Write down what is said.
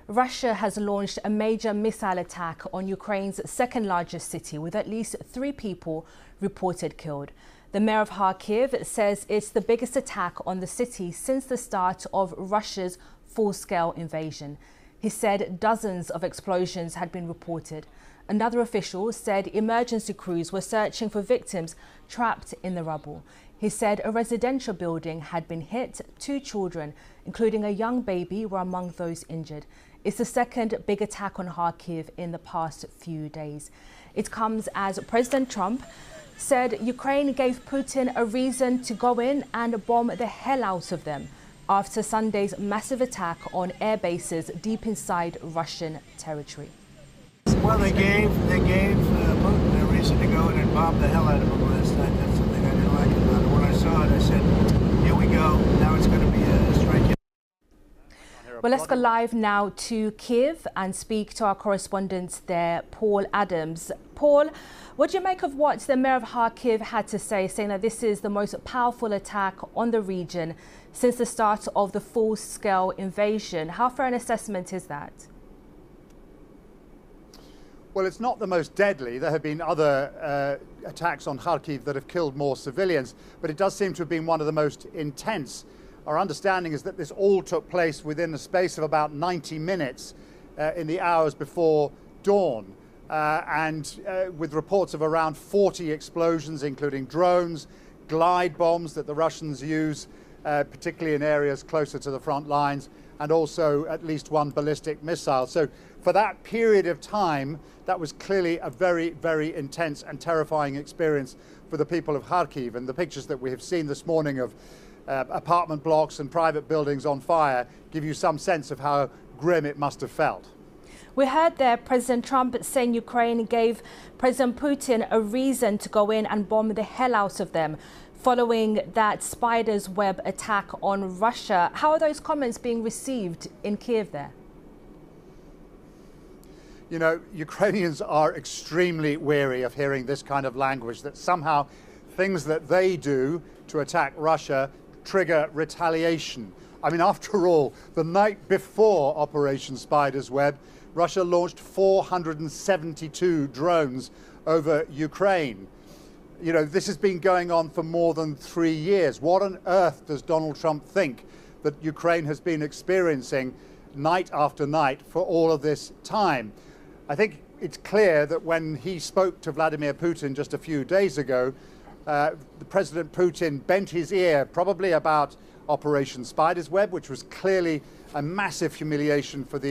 Russia has launched a major missile attack on Ukraine's second largest city, with at least 3 people reported killed. The mayor of Kharkiv says it's the biggest attack on the city since the start of Russia's full-scale invasion. He said dozens of explosions had been reported. Another official said emergency crews were searching for victims trapped in the rubble. He said a residential building had been hit. 2 children, including a young baby, were among those injured. It's the second big attack on Kharkiv in the past few days. It comes as President Trump said Ukraine gave Putin a reason to go in and bomb the hell out of them after Sunday's massive attack on air bases deep inside Russian territory. Well, they gave Putin a reason to go in and bomb the hell out of him last night. That's something I didn't like about it. When I saw it, I said, here we go. Now it's going to be a strike. Well, let's go live now to Kyiv and speak to our correspondent there, Paul Adams. Paul, what do you make of what the mayor of Kharkiv had to say, saying that this is the most powerful attack on the region since the start of the full-scale invasion? How fair an assessment is that? Well, it's not the most deadly. There have been other attacks on Kharkiv that have killed more civilians, but it does seem to have been one of the most intense. Our understanding is that this all took place within the space of about 90 minutes in the hours before dawn, with reports of around 40 explosions, including drones, glide bombs that the Russians use, particularly in areas closer to the front lines, and also at least 1 ballistic missile. So for that period of time, that was clearly a very, very intense and terrifying experience for the people of Kharkiv. And the pictures that we have seen this morning of apartment blocks and private buildings on fire give you some sense of how grim it must have felt. We heard there President Trump saying Ukraine gave President Putin a reason to go in and bomb the hell out of them following that spider's web attack on Russia. How are those comments being received in Kyiv there? You know, Ukrainians are extremely wary of hearing this kind of language, that somehow things that they do to attack Russia trigger retaliation. I mean, after all, the night before Operation Spider's Web, Russia launched 472 drones over Ukraine. You know, this has been going on for more than 3 years. What on earth does Donald Trump think that Ukraine has been experiencing night after night for all of this time? I think it's clear that when he spoke to Vladimir Putin just a few days ago, President Putin bent his ear probably about Operation Spider's Web, which was clearly a massive humiliation for the